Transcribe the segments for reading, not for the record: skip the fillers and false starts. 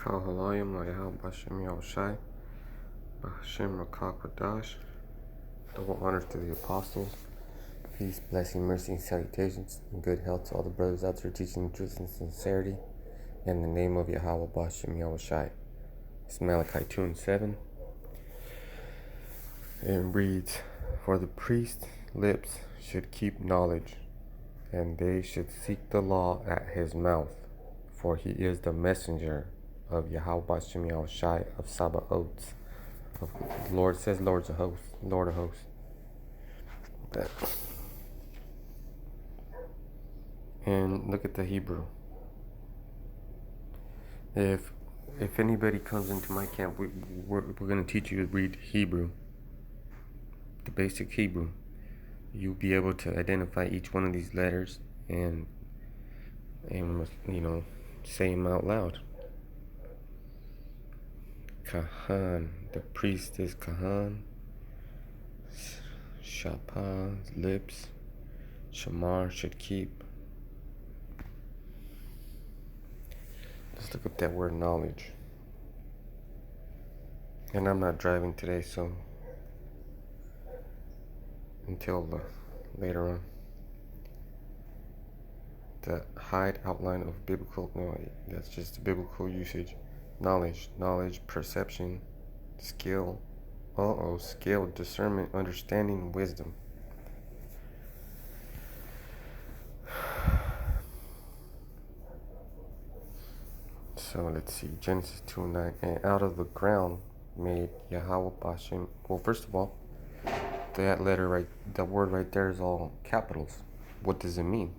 Kahalayim Layah Bashem Yahushai, Bashem Rakakwadash. Double honors to the apostles. Peace, blessing, mercy, and salutations, and good health to all the brothers out there teaching the truth and sincerity. In the name of Yahweh Bashem Yahushai. It's Malachi 2:7. It reads, "For the priest's lips should keep knowledge, and they should seek the law at his mouth, for he is the messenger of Yahweh Bashem Yahushai of Sabaoth." The Lord says, Lord of hosts. And look at the Hebrew. If anybody comes into my camp, we're going to teach you to read Hebrew, the basic Hebrew. You'll be able to identify each one of these letters and say them out loud. Kahan, the priest is Kahan. Shapah, lips. Shamar, should keep. Let's look up that word knowledge. And I'm not driving today, so until later on. The hide outline of biblical, that's just the biblical usage. Knowledge, perception, skill, skill, discernment, understanding, wisdom. So let's see, Genesis 2:9, and out of the ground made Yahweh Bashem. Well, first of all, that word right there is all capitals. What does it mean?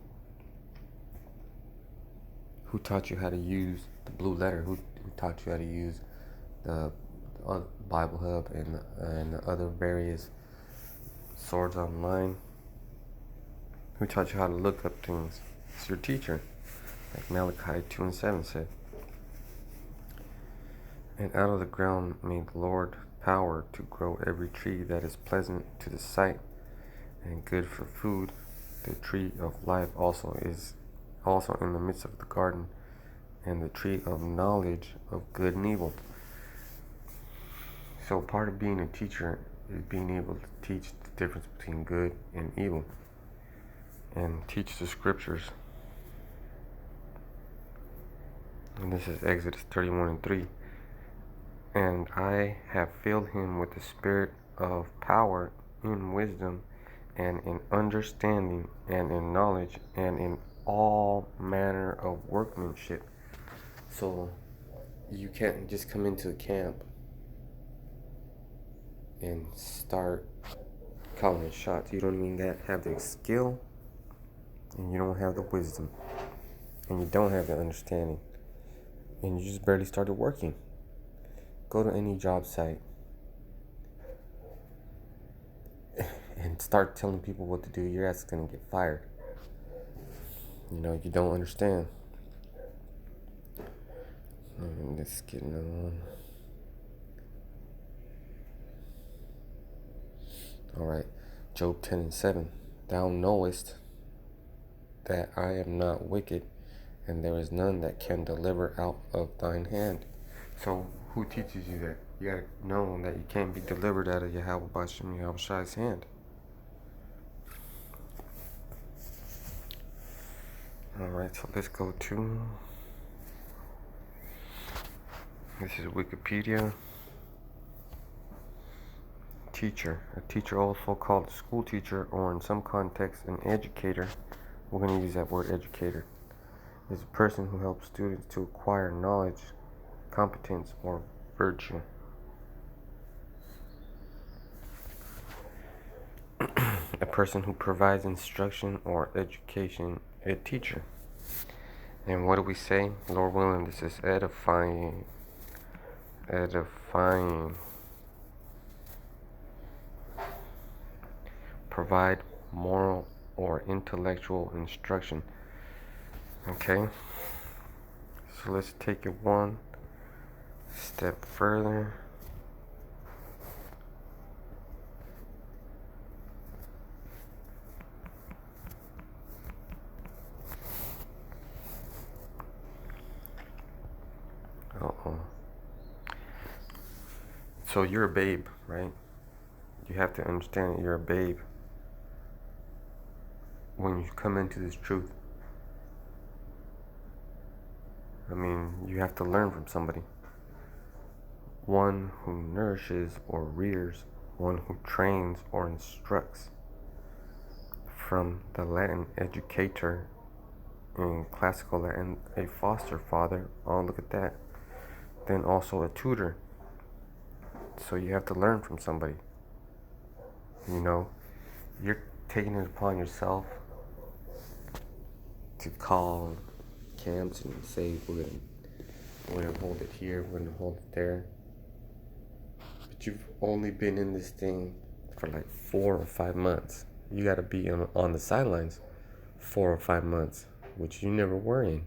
Who taught you how to use the blue letter? Who taught you how to use the Bible Hub and the other various sources online? Who taught you how to look up things? It's your teacher, like Malachi 2:7 said. And out of the ground made the Lord power to grow every tree that is pleasant to the sight and good for food. The tree of life also is also in the midst of the garden, and the tree of knowledge of good and evil. So part of being a teacher is being able to teach the difference between good and evil, and teach the scriptures. And this is Exodus 31:3. And I have filled him with the spirit of power, in wisdom, and in understanding, and in knowledge, and in all manner of workmanship. So you can't just come into a camp and start calling shots. You don't even have the skill, and you don't have the wisdom, and you don't have the understanding, and you just barely started working. Go to any job site and start telling people what to do. Your ass is gonna get fired. You don't understand. Let's get another one. Alright, Job 10:7. Thou knowest that I am not wicked, and there is none that can deliver out of thine hand. So who teaches you that? You gotta know that you can't be delivered out of Yahweh Bashem Yahushai's hand. Alright, so let's go to, this is Wikipedia. Teacher. A teacher, also called a school teacher, or in some contexts an educator. We're going to use that word educator. Is a person who helps students to acquire knowledge, competence, or virtue. A person who provides instruction or education, a teacher. And what do we say? Lord willing, this is edifying. Provide moral or intellectual instruction. Okay? So let's take it one step further. Uh-oh. So you're a babe, right? You have to understand that you're a babe when you come into this truth. I mean, you have to learn from somebody. One who nourishes or rears, one who trains or instructs. From the Latin educator in classical Latin, a foster father. Oh, look at that. Then also a tutor. So you have to learn from somebody. You know, you're taking it upon yourself to call camps and say we're gonna hold it here, we're gonna hold it there. But you've only been in this thing for like 4 or 5 months. You gotta be on the sidelines 4 or 5 months, which you never were in.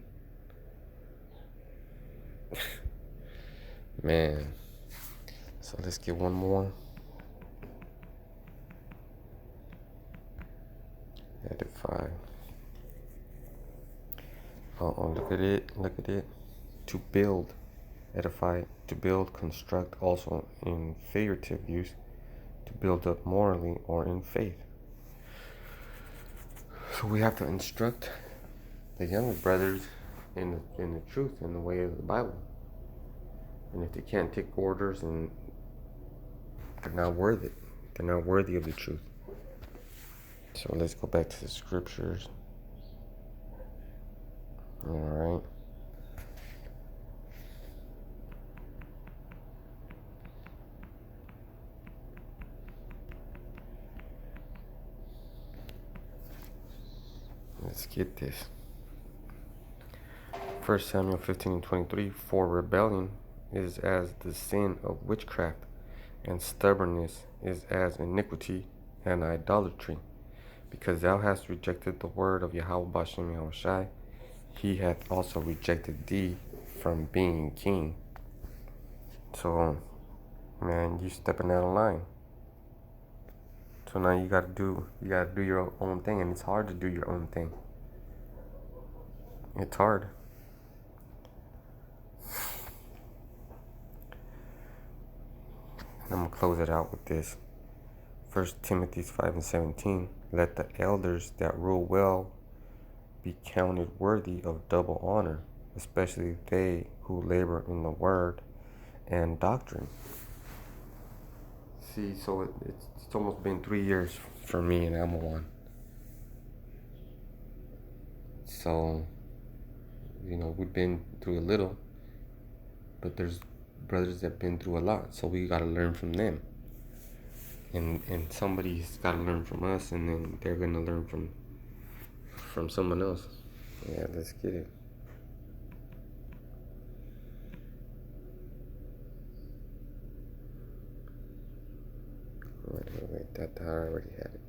Man. So let's get one more. Edify. Oh, look at it. Look at it. To build. Edify. To build, construct, also in figurative use. To build up morally or in faith. So we have to instruct the younger brothers in the truth, in the way of the Bible. And if they can't take orders, and they're not worthy. They're not worthy of the truth. So let's go back to the scriptures. All right. Let's get this. 1 Samuel 15:23. For rebellion is as the sin of witchcraft, and stubbornness is as iniquity and idolatry. Because thou hast rejected the word of Yahweh Bashem Yahushai, he hath also rejected thee from being king. So, man, you stepping out of line. So now you gotta do your own thing, and it's hard to do your own thing. It's hard. And I'm gonna close it out with this. 1 Timothy 5:17. Let the elders that rule well be counted worthy of double honor, especially they who labor in the word and doctrine. See, so it's almost been 3 years for me and Amawan. So, we've been through a little, but there's brothers that have been through a lot, so we gotta learn from them. And somebody's gotta learn from us, and then they're gonna learn from someone else. Yeah, let's get it. Wait, I thought I already had it.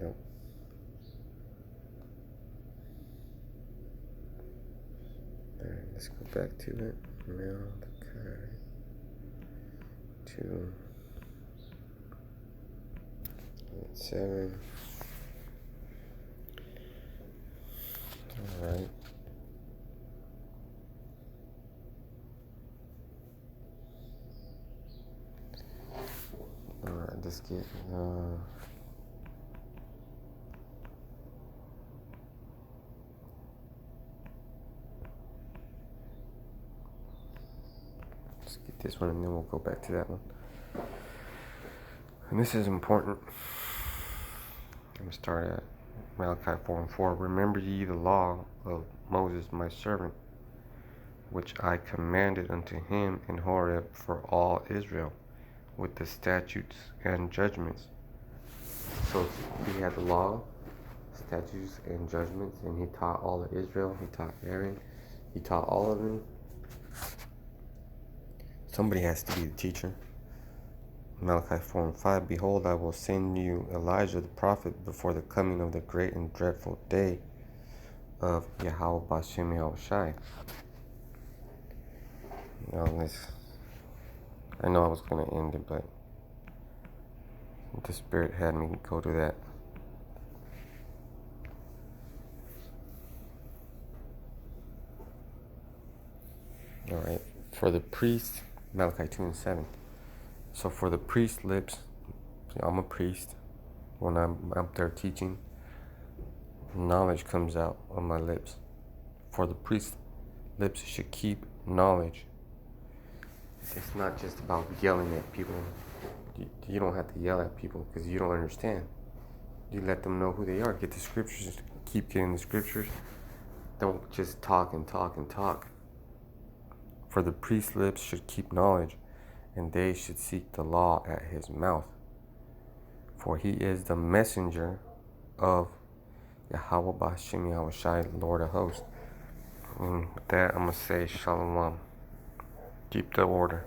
No. Alright, let's go back to it. Malachi 2:7. Alright. Alright, let's get this one, and then we'll go back to that one. And this is important. I'm going to start at Malachi 4:4. Remember ye the law of Moses my servant, which I commanded unto him in Horeb for all Israel, with the statutes and judgments. So he had the law, statutes, and judgments, and he taught all of Israel. He taught Aaron. He taught all of them. Somebody has to be the teacher. Malachi 4:5. Behold, I will send you Elijah the prophet before the coming of the great and dreadful day of Yahweh Bashem Yahushai. Now I know I was going to end it, but the Spirit had me go to that. All right. For the priest, Malachi 2 and 7. So for the priest lips, I'm a priest. When I'm up there teaching, knowledge comes out of my lips. For the priest lips should keep knowledge. It's not just about yelling at people. You don't have to yell at people because you don't understand. You let them know who they are. Get the scriptures. Keep getting the scriptures. Don't just talk and talk and talk. For the priest's lips should keep knowledge, and they should seek the law at his mouth. For he is the messenger of Yahweh B'Hashem Yahushai, Lord of hosts. And with that, I'm going to say Shalom. Keep the order.